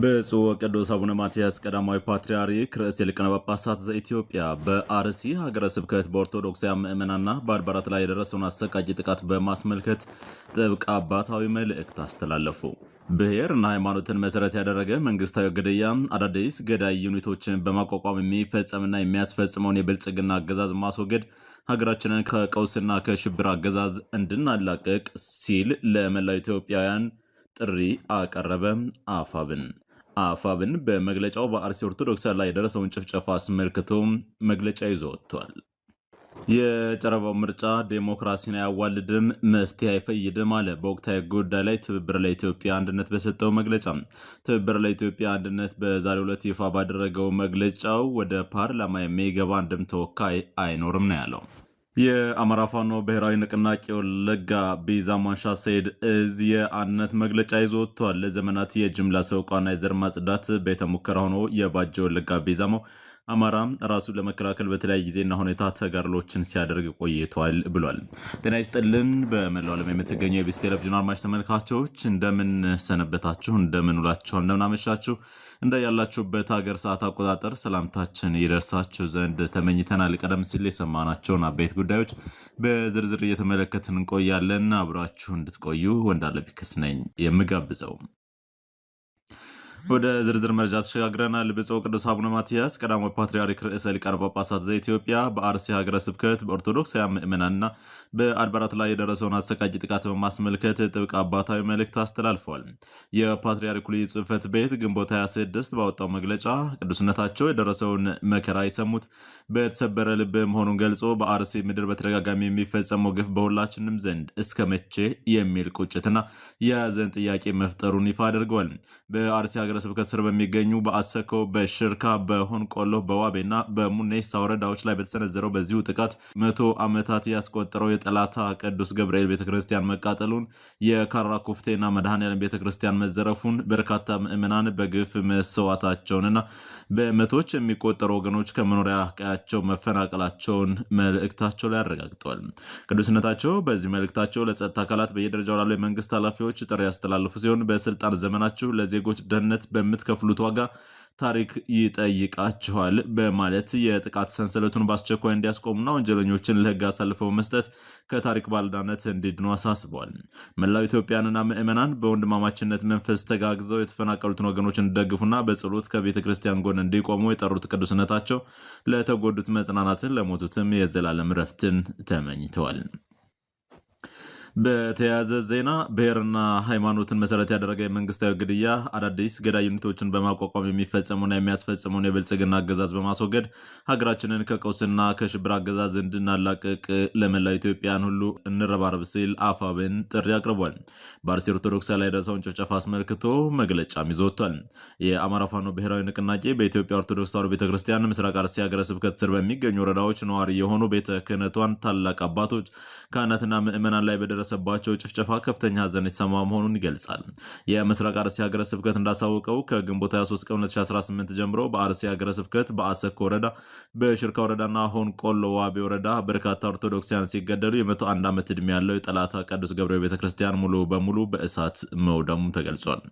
ብፁዕ ወቅዱስ አቡነ ማትያስ ቀዳማዊ ፓትርያርክ ርዕሰ ሊቃነ ጳጳሳት ዘኢትዮጵያ በአርሲ ሀገረ ስብከት በኦርቶዶክሳውያን ምዕመናንና በአድባራት ላይ የደረሰውን አሰቃቂ ጥቃት በማስመልከት ጥብቅ አባታዊ መልእክት አስተላለፉ። ብሔርና ሃይማኖትን መሰረት ያደረገ መንግስታዊ ግድያ አዳዲስ ገዳይ ዩኒቶችን በማቋቋም የሚፈጸምና የሚያስፈጽመውን የብልጽግና አገዛዝ ማስወገድ ሀገራችንን ከቀውስና ከሽብር አገዛዝ እንድናላቀቅ ሲል ለመላው ኢትዮጵያውያን ጥሪ አቀረበ። አፋብን በመግለጫው በአርሲ ኦርቶዶክስ ላይ የደረሰውን ጭፍጨፋ አስመልክቶ መግለጫ ይዞ ወጥቷል። የጨረባው ምርጫ ዴሞክራሲን አያዋልድም፣ መፍትሄ አይፈይድም አለ። በወቅታዊ ጉዳይ ላይ ትብብር ለኢትዮጵያ አንድነት በሰጠው መግለጫ ትብብር ለኢትዮጵያ አንድነት በዛሬው ዕለት ይፋ ባደረገው መግለጫው ወደ ፓርላማ የሚገባ አንድም ተወካይ አይኖርም ነው ያለው። የአማራ ፋኖ ብሔራዊ ንቅናቄ ወለጋ ቢዛሞ አንሻ ሰይድ እዝ የአንድነት መግለጫ ይዞ ወጥቷል። ለዘመናት የጅምላ ሰቆቃና የዘር ማጽዳት ቤተ ሙከራ ሆኖ የባጀ ወለጋ ቢዛሞ አማራ ራሱን ለመከላከል በተለያየ ጊዜና ሁኔታ ተጋድሎችን ሲያደርግ ቆይቷል ብሏል። ጤና ይስጥልን። በመላው ዓለም የምትገኙ የቢስ ቴሌቪዥን አድማጭ ተመልካቾች እንደምን ሰነበታችሁ፣ እንደምን ውላችሁ፣ እንደምን አመሻችሁ። ያላችሁበት ሀገር ሰዓት አቆጣጠር ሰላምታችን ይደርሳችሁ ዘንድ ተመኝተናል። ቀደም ሲል የሰማናቸውን አበይት ጉዳዮች በዝርዝር እየተመለከትን እንቆያለን። አብራችሁ እንድትቆዩ ወንዳለ ቢክስ ነኝ የምጋብዘው። ወደ ዝርዝር መረጃ ተሸጋግረናል። ብፁዕ ቅዱስ አቡነ ማትያስ ቀዳማዊ ፓትርያርክ ርዕሰ ሊቃነ ጳጳሳት ዘኢትዮጵያ በአርሲ ሀገረ ስብከት በኦርቶዶክሳውያን ምዕመናንና በአድባራት ላይ የደረሰውን አሰቃቂ ጥቃት በማስመልከት ጥብቅ አባታዊ መልእክት አስተላልፈዋል። የፓትርያርኩ ልዩ ጽሕፈት ቤት ግንቦት 26 ባወጣው መግለጫ ቅዱስነታቸው የደረሰውን መከራ የሰሙት በተሰበረ ልብ መሆኑን ገልጾ በአርሲ ምድር በተደጋጋሚ የሚፈጸመው ግፍ በሁላችንም ዘንድ እስከ መቼ የሚል ቁጭትና የያዘን ጥያቄ መፍጠሩን ይፋ አድርገዋል። በአርሲ ሀገረ ስብከት ስር በሚገኙ በአሰኮ፣ በሽርካ፣ በሆንቆሎ፣ በዋቤና በሙኔሳ ወረዳዎች ላይ በተሰነዘረው በዚሁ ጥቃት 100 ዓመታት ያስቆጠረው የጠላታ ቅዱስ ገብርኤል ቤተክርስቲያን መቃጠሉን፣ የካራ ኩፍቴና መድኃኔዓለም ቤተክርስቲያን መዘረፉን፣ በርካታ ምዕመናን በግፍ መሰዋታቸውንና በመቶዎች የሚቆጠሩ ወገኖች ከመኖሪያ ቀያቸው መፈናቀላቸውን መልእክታቸው ላይ አረጋግጠዋል። ቅዱስነታቸው በዚህ መልእክታቸው ለጸጥታ አካላት በየደረጃው ላሉ የመንግስት ኃላፊዎች ጥሪ ያስተላልፉ ሲሆን በስልጣን ዘመናችሁ ለዜጎች ደህንነት በምትከፍሉት ዋጋ ታሪክ ይጠይቃችኋል በማለት የጥቃት ሰንሰለቱን በአስቸኳይ እንዲያስቆሙና ወንጀለኞችን ለሕግ አሳልፈው መስጠት ከታሪክ ባልዳነት እንዲድኑ አሳስበዋል። መላው ኢትዮጵያንና ምዕመናን በወንድማማችነት መንፈስ ተጋግዘው የተፈናቀሉትን ወገኖች እንዲደግፉና በጸሎት ከቤተ ክርስቲያን ጎን እንዲቆሙ የጠሩት ቅዱስነታቸው ለተጎዱት መጽናናትን፣ ለሞቱትም የዘላለም ረፍትን ተመኝተዋል። በተያያዘ ዜና ብሔርና ሃይማኖትን መሰረት ያደረገ የመንግስታዊ ግድያ አዳዲስ ገዳይ ዩኒቶችን በማቋቋም የሚፈጸሙና የሚያስፈጽመውን የብልጽግና አገዛዝ በማስወገድ ሀገራችንን ከቀውስና ከሽብር አገዛዝ እንድናላቅቅ ለመላው ኢትዮጵያን ሁሉ እንረባረብ ሲል አፋብን ጥሪ አቅርቧል። በአርሲ ኦርቶዶክስ ላይ የደረሰውን ጭፍጨፋ አስመልክቶ መግለጫም ይዞ ወጥቷል። የአማራ ፋኖ ብሔራዊ ንቅናቄ በኢትዮጵያ ኦርቶዶክስ ተዋሕዶ ቤተክርስቲያን ምስራቅ አርሲ ሀገረ ስብከት ስር በሚገኙ ወረዳዎች ነዋሪ የሆኑ ቤተ ክህነቷን ታላቅ አባቶች፣ ካህናትና ምዕመናን ላይ ሰባቸው ጭፍጨፋ ከፍተኛ ሐዘን የተሰማ መሆኑን ይገልጻል። የምስራቅ አርሲ ሀገረ ስብከት እንዳሳወቀው ከግንቦት 23 ቀን 2018 ጀምሮ በአርሲ ሀገረ ስብከት በአሰኮ ወረዳ፣ በሽርካ ወረዳና ሆንቆሎ ዋቤ ወረዳ በርካታ ኦርቶዶክሳውያን ሲገደሉ የ101 ዓመት ዕድሜ ያለው የጠላታ ቅዱስ ገብርኤል ቤተክርስቲያን ሙሉ በሙሉ በእሳት መውደሙ ተገልጿል።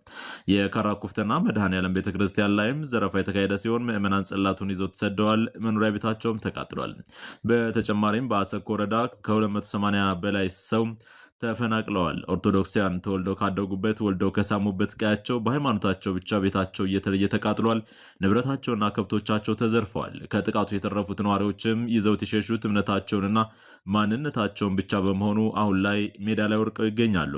የካራ ኩፍተና መድኃኔዓለም ቤተክርስቲያን ላይም ዘረፋ የተካሄደ ሲሆን ምዕመናን ጽላቱን ይዘው ተሰደዋል። መኖሪያ ቤታቸውም ተቃጥሏል። በተጨማሪም በአሰኮ ወረዳ ከ280 በላይ ሰው ተፈናቅለዋል። ኦርቶዶክሳውያን ተወልደው ካደጉበት ወልደው ከሳሙበት ቀያቸው በሃይማኖታቸው ብቻ ቤታቸው እየተለየ ተቃጥሏል። ንብረታቸውና ከብቶቻቸው ተዘርፈዋል። ከጥቃቱ የተረፉት ነዋሪዎችም ይዘውት የሸሹት እምነታቸውንና ማንነታቸውን ብቻ በመሆኑ አሁን ላይ ሜዳ ላይ ወድቀው ይገኛሉ።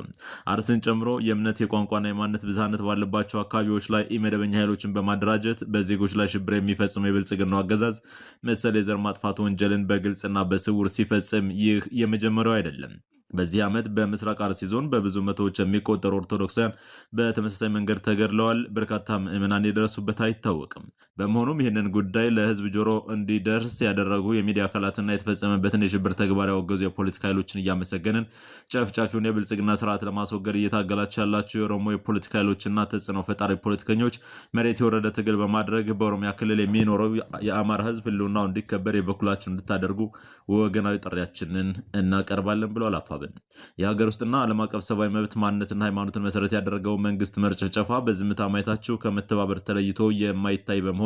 አርስን ጨምሮ የእምነት የቋንቋና የማንነት ብዝሃነት ባለባቸው አካባቢዎች ላይ ኢመደበኛ ኃይሎችን በማደራጀት በዜጎች ላይ ሽብር የሚፈጽመው የብልጽግናው አገዛዝ መሰል የዘር ማጥፋት ወንጀልን በግልጽና በስውር ሲፈጽም ይህ የመጀመሪያው አይደለም። በዚህ ዓመት በምስራቅ አርሲ ዞን በብዙ መቶዎች የሚቆጠሩ ኦርቶዶክሳውያን በተመሳሳይ መንገድ ተገድለዋል። በርካታ ምዕመናን የደረሱበት አይታወቅም። በመሆኑም ይህንን ጉዳይ ለህዝብ ጆሮ እንዲደርስ ያደረጉ የሚዲያ አካላትና የተፈጸመበትን የሽብር ተግባር ያወገዙ የፖለቲካ ኃይሎችን እያመሰገንን ጨፍጫፊውን የብልጽግና ስርዓት ለማስወገድ እየታገላችሁ ያላችሁ የኦሮሞ የፖለቲካ ኃይሎችና ተጽዕኖ ፈጣሪ ፖለቲከኞች መሬት የወረደ ትግል በማድረግ በኦሮሚያ ክልል የሚኖረው የአማራ ህዝብ ህልውናው እንዲከበር የበኩላችሁ እንድታደርጉ ወገናዊ ጥሪያችንን እናቀርባለን ብለዋል። አፋብን የሀገር ውስጥና ዓለም አቀፍ ሰብአዊ መብት ማንነትና ሃይማኖትን መሰረት ያደረገው መንግስት መር ጭፍጨፋ በዝምታ ማየታችሁ ከመተባበር ተለይቶ የማይታይ በመሆኑ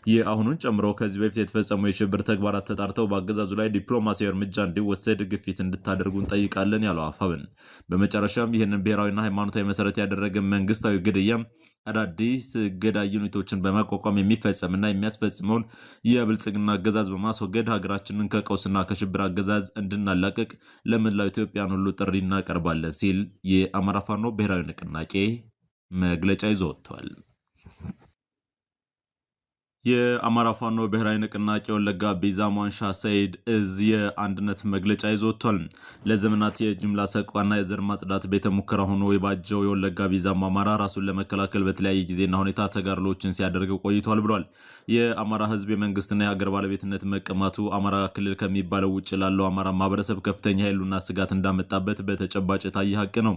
የአሁኑን ጨምሮ ከዚህ በፊት የተፈጸሙ የሽብር ተግባራት ተጣርተው በአገዛዙ ላይ ዲፕሎማሲያዊ እርምጃ እንዲወሰድ ግፊት እንድታደርጉ እንጠይቃለን ያለው አፋብን በመጨረሻም ይህንን ብሔራዊና ሃይማኖታዊ መሰረት ያደረገ መንግስታዊ ግድያ አዳዲስ ገዳይ ዩኒቶችን በማቋቋም የሚፈጸምና የሚያስፈጽመውን የብልጽግና አገዛዝ በማስወገድ ሀገራችንን ከቀውስና ከሽብር አገዛዝ እንድናላቅቅ ለመላው ኢትዮጵያን ሁሉ ጥሪ እናቀርባለን ሲል የአማራ ፋኖ ብሔራዊ ንቅናቄ መግለጫ ይዞ ወጥቷል። የአማራ ፋኖ ብሔራዊ ንቅናቄ ወለጋ ቢዛሞ አንሻ ሰይድ እዝ የአንድነት መግለጫ ይዞ ወጥቷል። ለዘመናት የጅምላ ሰቋና የዘር ማጽዳት ቤተ ሙከራ ሆኖ የባጀው የወለጋ ቢዛሞ አማራ ራሱን ለመከላከል በተለያየ ጊዜና ሁኔታ ተጋድሎችን ሲያደርግ ቆይቷል ብሏል። የአማራ ህዝብ የመንግስትና የሀገር ባለቤትነት መቀማቱ አማራ ክልል ከሚባለው ውጭ ላለው አማራ ማህበረሰብ ከፍተኛ ኃይሉና ስጋት እንዳመጣበት በተጨባጭ የታየ ሀቅ ነው።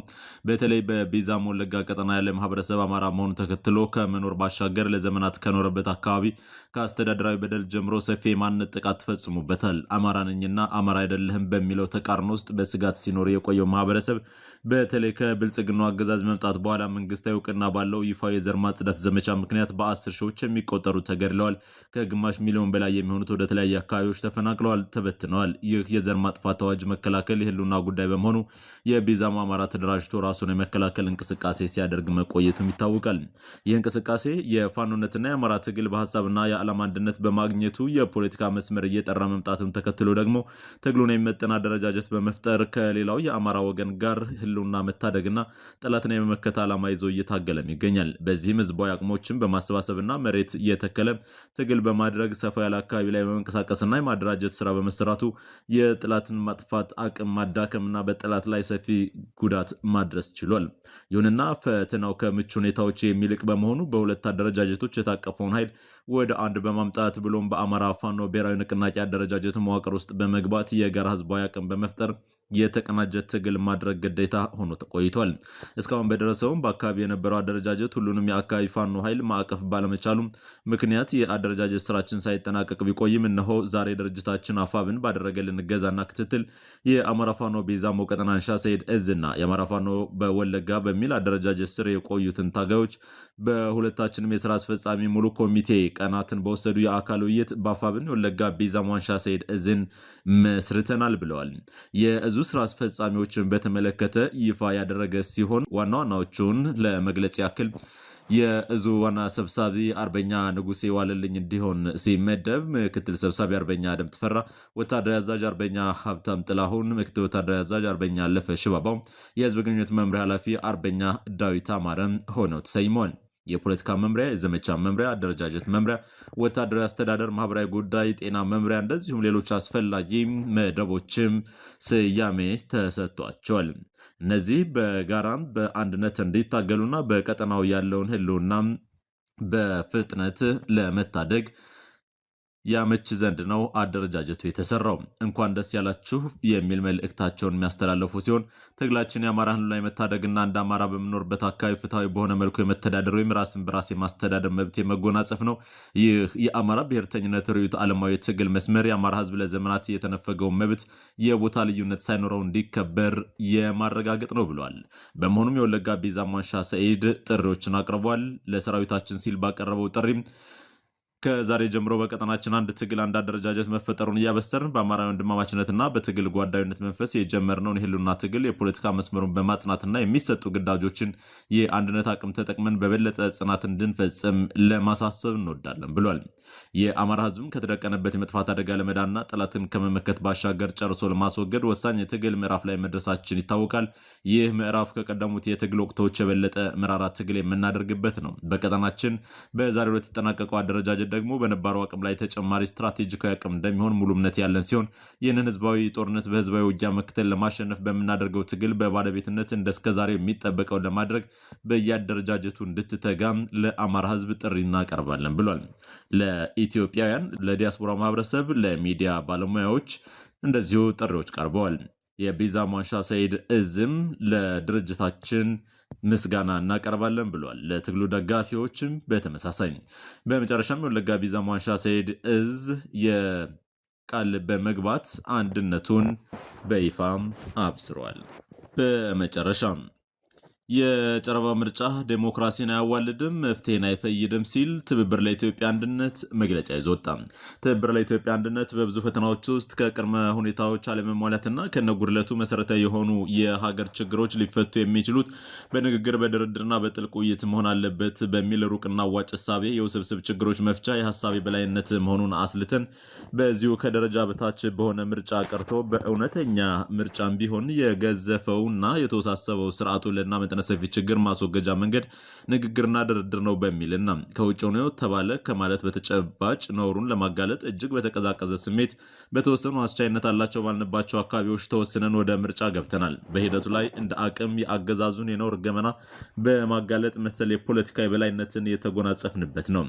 በተለይ በቢዛሞ ወለጋ ቀጠና ያለ ማህበረሰብ አማራ መሆኑን ተከትሎ ከመኖር ባሻገር ለዘመናት ከኖረበት አካባቢ ከአስተዳደራዊ በደል ጀምሮ ሰፊ የማንነት ጥቃት ተፈጽሞበታል። አማራ ነኝና አማራ አይደለህም በሚለው ተቃርኖ ውስጥ በስጋት ሲኖር የቆየው ማህበረሰብ በተለይ ከብልጽግናው አገዛዝ መምጣት በኋላ መንግስታዊ እውቅና ባለው ይፋዊ የዘር ማጽዳት ዘመቻ ምክንያት በ10 ሺዎች የሚቆጠሩ ተገድለዋል። ከግማሽ ሚሊዮን በላይ የሚሆኑት ወደ ተለያዩ አካባቢዎች ተፈናቅለዋል፣ ተበትነዋል። ይህ የዘር ማጥፋት አዋጅ መከላከል የህልውና ጉዳይ በመሆኑ የቢዛሞ አማራ ተደራጅቶ ራሱን የመከላከል እንቅስቃሴ ሲያደርግ መቆየቱም ይታወቃል። ይህ እንቅስቃሴ የፋኖነትና የአማራ ትግል በሀሳብና የዓላማ አንድነት በማግኘቱ የፖለቲካ መስመር እየጠራ መምጣትን ተከትሎ ደግሞ ትግሉን የሚመጥን አደረጃጀት በመፍጠር ከሌላው የአማራ ወገን ጋር ህልውና መታደግና ጠላትን የመመከት ዓላማ ይዞ እየታገለም ይገኛል። በዚህም ህዝባዊ አቅሞችን በማሰባሰብና መሬት እየተከለ ትግል በማድረግ ሰፋ ያለ አካባቢ ላይ በመንቀሳቀስና የማደራጀት ስራ በመሰራቱ የጠላትን ማጥፋት አቅም ማዳከምና በጠላት ላይ ሰፊ ጉዳት ማድረስ ችሏል። ይሁንና ፈተናው ከምቹ ሁኔታዎች የሚልቅ በመሆኑ በሁለት አደረጃጀቶች የታቀፈውን ኃይል ወደ አንድ በማምጣት ብሎም በአማራ ፋኖ ብሔራዊ ንቅናቄ አደረጃጀት መዋቅር ውስጥ በመግባት የጋራ ህዝባዊ አቅም በመፍጠር የተቀናጀ ትግል ማድረግ ግዴታ ሆኖ ተቆይቷል። እስካሁን በደረሰውም በአካባቢ የነበረው አደረጃጀት ሁሉንም የአካባቢ ፋኖ ኃይል ማዕቀፍ ባለመቻሉ ምክንያት የአደረጃጀት ስራችን ሳይጠናቀቅ ቢቆይም እነሆ ዛሬ ድርጅታችን አፋብን ባደረገልን እገዛና ክትትል የአማራ ፋኖ ቢዛሞ ቀጠና አንሻ ሰይድ እዝና የአማራ ፋኖ በወለጋ በሚል አደረጃጀት ስር የቆዩትን ታጋዮች በሁለታችንም የስራ አስፈጻሚ ሙሉ ኮሚቴ ቀናትን በወሰዱ የአካል ውይይት በአፋብን የወለጋ ቢዛሞ አንሻ ሰይድ እዝን መስርተናል ብለዋል። የእዙ ስራ አስፈጻሚዎችን በተመለከተ ይፋ ያደረገ ሲሆን ዋና ዋናዎቹን ለመግለጽ ያክል የእዙ ዋና ሰብሳቢ አርበኛ ንጉሴ ዋለልኝ እንዲሆን ሲመደብ፣ ምክትል ሰብሳቢ አርበኛ አደም ተፈራ፣ ወታደራዊ አዛዥ አርበኛ ሀብታም ጥላሁን፣ ምክትል ወታደራዊ አዛዥ አርበኛ አለፈ ሽባባው፣ የህዝብ ግንኙነት መምሪያ ኃላፊ አርበኛ ዳዊት አማረም ሆነው ተሰይመዋል። የፖለቲካ መምሪያ፣ የዘመቻ መምሪያ፣ አደረጃጀት መምሪያ፣ ወታደራዊ አስተዳደር፣ ማህበራዊ ጉዳይ፣ ጤና መምሪያ እንደዚሁም ሌሎች አስፈላጊ መደቦችም ስያሜ ተሰጥቷቸዋል። እነዚህ በጋራም በአንድነት እንዲታገሉና በቀጠናው ያለውን ህልውና በፍጥነት ለመታደግ ያመች ዘንድ ነው አደረጃጀቱ የተሰራው። እንኳን ደስ ያላችሁ የሚል መልእክታቸውን የሚያስተላለፉ ሲሆን ትግላችን የአማራን ህልውና የመታደግና እንደ አማራ በምኖርበት አካባቢ ፍትሐዊ በሆነ መልኩ የመተዳደር ወይም ራስን በራስ የማስተዳደር መብት የመጎናጸፍ ነው። ይህ የአማራ ብሔርተኝነት ርዕዮተ ዓለማዊ ትግል መስመር የአማራ ህዝብ ለዘመናት የተነፈገውን መብት የቦታ ልዩነት ሳይኖረው እንዲከበር የማረጋገጥ ነው ብሏል። በመሆኑም የወለጋ ቢዛሞ አንሻ ሰይድ ጥሪዎችን አቅርቧል። ለሰራዊታችን ሲል ባቀረበው ጥሪም ከዛሬ ጀምሮ በቀጠናችን አንድ ትግል አንድ አደረጃጀት መፈጠሩን እያበሰርን በአማራ ወንድማማችነትና በትግል ጓዳዊነት መንፈስ የጀመርነውን የህልውና ትግል የፖለቲካ መስመሩን በማጽናትና የሚሰጡ ግዳጆችን የአንድነት አቅም ተጠቅመን በበለጠ ጽናት እንድንፈጽም ለማሳሰብ እንወዳለን ብሏል። የአማራ ህዝብም ከተደቀነበት የመጥፋት አደጋ ለመዳንና ጠላትን ከመመከት ባሻገር ጨርሶ ለማስወገድ ወሳኝ የትግል ምዕራፍ ላይ መድረሳችን ይታወቃል። ይህ ምዕራፍ ከቀደሙት የትግል ወቅቶች የበለጠ መራራ ትግል የምናደርግበት ነው። በቀጠናችን በዛሬው የተጠናቀቀው አደረጃጀት ደግሞ በነባሩ አቅም ላይ ተጨማሪ ስትራቴጂካዊ አቅም እንደሚሆን ሙሉ እምነት ያለን ሲሆን ይህንን ህዝባዊ ጦርነት በህዝባዊ ውጊያ መክተል ለማሸነፍ በምናደርገው ትግል በባለቤትነት እንደስከዛሬው የሚጠበቀው ለማድረግ በየአደረጃጀቱ እንድትተጋ ለአማራ ህዝብ ጥሪ እናቀርባለን ብሏል። ለኢትዮጵያውያን፣ ለዲያስፖራ ማህበረሰብ፣ ለሚዲያ ባለሙያዎች እንደዚሁ ጥሪዎች ቀርበዋል። የቢዛ ሟንሻ ሰይድ እዝም ለድርጅታችን ምስጋና እናቀርባለን ብሏል። ለትግሉ ደጋፊዎችም በተመሳሳይ። በመጨረሻም የወለጋ ቢዛ ሟንሻ ሰይድ እዝ የቃል በመግባት አንድነቱን በይፋ አብስሯል። በመጨረሻም የጨረባ ምርጫ ዴሞክራሲን አያዋልድም፣ መፍትሄን አይፈይድም ሲል ትብብር ለኢትዮጵያ አንድነት መግለጫ ይዞ ወጣ። ትብብር ለኢትዮጵያ አንድነት በብዙ ፈተናዎች ውስጥ ከቅድመ ሁኔታዎች አለመሟላትና ከነጉድለቱ መሰረታዊ የሆኑ የሀገር ችግሮች ሊፈቱ የሚችሉት በንግግር በድርድርና በጥልቅ ውይይት መሆን አለበት በሚል ሩቅና አዋጭ እሳቤ የውስብስብ ችግሮች መፍቻ የሀሳብ የበላይነት መሆኑን አስልተን በዚሁ ከደረጃ በታች በሆነ ምርጫ ቀርቶ በእውነተኛ ምርጫም ቢሆን የገዘፈውና የተወሳሰበው ስርዓቱንና መጠነ ሰፊ ችግር ማስወገጃ መንገድ ንግግርና ድርድር ነው በሚልና ከውጭ ሆኖ ተባለ ከማለት በተጨባጭ ነውሩን ለማጋለጥ እጅግ በተቀዛቀዘ ስሜት በተወሰኑ አስቻይነት አላቸው ባልንባቸው አካባቢዎች ተወስነን ወደ ምርጫ ገብተናል። በሂደቱ ላይ እንደ አቅም የአገዛዙን የነውር ገመና በማጋለጥ መሰል የፖለቲካ የበላይነትን የተጎናጸፍንበት ነው።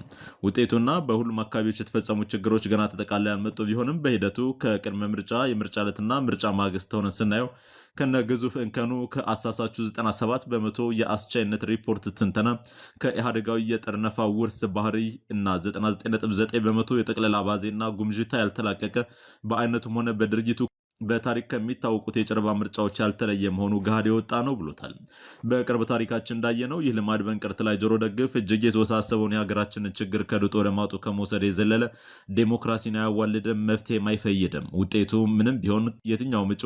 ውጤቱና በሁሉም አካባቢዎች የተፈጸሙ ችግሮች ገና ተጠቃላይ ያልመጡ ቢሆንም በሂደቱ ከቅድመ ምርጫ፣ የምርጫ ዕለትና ምርጫ ማግስት ሆነን ስናየው ከነ ግዙፍ እንከኑ ከአሳሳቹ 97 በመቶ የአስቻይነት ሪፖርት ትንተና ከኢህአዴጋዊ የጠርነፋ ውርስ ባህሪ እና 99.9 በመቶ የጠቅላላ አባዜና ጉምዥታ ያልተላቀቀ በአይነቱም ሆነ በድርጊቱ በታሪክ ከሚታወቁት የጨረባ ምርጫዎች ያልተለየ መሆኑ ገሃድ የወጣ ነው ብሎታል። በቅርብ ታሪካችን እንዳየነው ይህ ልማድ በእንቅርት ላይ ጆሮ ደግፍ እጅግ የተወሳሰበውን የሀገራችንን ችግር ከድጦ ወደ ማጡ ከመውሰድ የዘለለ ዴሞክራሲን አያዋልድም፣ መፍትሄም አይፈይድም። ውጤቱ ምንም ቢሆን የትኛው ምጩ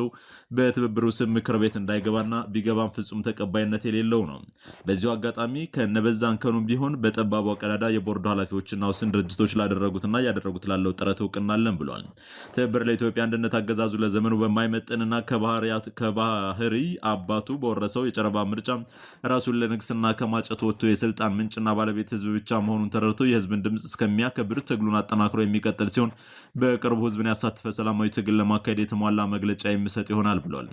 በትብብሩ ስም ምክር ቤት እንዳይገባና ቢገባም ፍጹም ተቀባይነት የሌለው ነው። በዚሁ አጋጣሚ ከነበዛ እንከኑም ቢሆን በጠባቧ ቀዳዳ የቦርዱ ኃላፊዎችና ውስን ድርጅቶች ላደረጉትና እያደረጉት ላለው ጥረት እውቅናለን ብሏል። ትብብር ለኢትዮጵያ አንድነት አገዛዙ ዘመኑ በማይመጥንና ከባህሪ አባቱ በወረሰው የጨረባ ምርጫ ራሱን ለንግስና ከማጨት ወጥቶ የስልጣን ምንጭና ባለቤት ህዝብ ብቻ መሆኑን ተረድቶ የህዝብን ድምፅ እስከሚያከብር ትግሉን አጠናክሮ የሚቀጥል ሲሆን በቅርቡ ህዝብን ያሳተፈ ሰላማዊ ትግል ለማካሄድ የተሟላ መግለጫ የሚሰጥ ይሆናል ብሏል።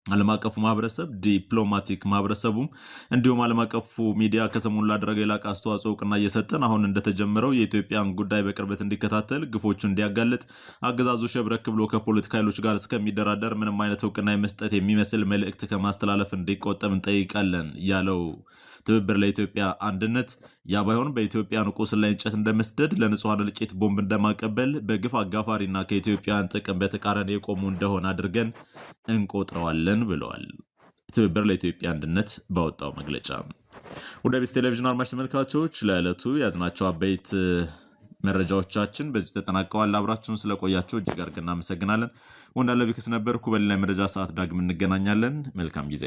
ዓለም አቀፉ ማህበረሰብ፣ ዲፕሎማቲክ ማህበረሰቡም እንዲሁም ዓለም አቀፉ ሚዲያ ከሰሞኑ ላደረገው የላቀ አስተዋጽኦ እውቅና እየሰጠን አሁን እንደተጀመረው የኢትዮጵያን ጉዳይ በቅርበት እንዲከታተል፣ ግፎቹ እንዲያጋልጥ፣ አገዛዙ ሸብረክ ብሎ ከፖለቲካ ኃይሎች ጋር እስከሚደራደር ምንም አይነት እውቅና የመስጠት የሚመስል መልእክት ከማስተላለፍ እንዲቆጠብ እንጠይቃለን ያለው ትብብር ለኢትዮጵያ አንድነት ያ ባይሆን በኢትዮጵያን ቁስል ላይ እንጨት እንደመስደድ፣ ለንጹሐን እልቂት ቦምብ እንደማቀበል፣ በግፍ አጋፋሪና ከኢትዮጵያን ጥቅም በተቃራኒ የቆሙ እንደሆነ አድርገን እንቆጥረዋለን ብለዋል። ትብብር ለኢትዮጵያ አንድነት ባወጣው መግለጫ። ወደ ቢስ ቴሌቪዥን አድማጭ ተመልካቾች ለዕለቱ ያዝናቸው አበይት መረጃዎቻችን በዚህ ተጠናቀዋል። አብራችሁን ስለቆያችሁ እጅግ አድርገን እናመሰግናለን። ወንዳለ ቢክስ ነበርኩ። በሌላ መረጃ ሰዓት ዳግም እንገናኛለን። መልካም ጊዜ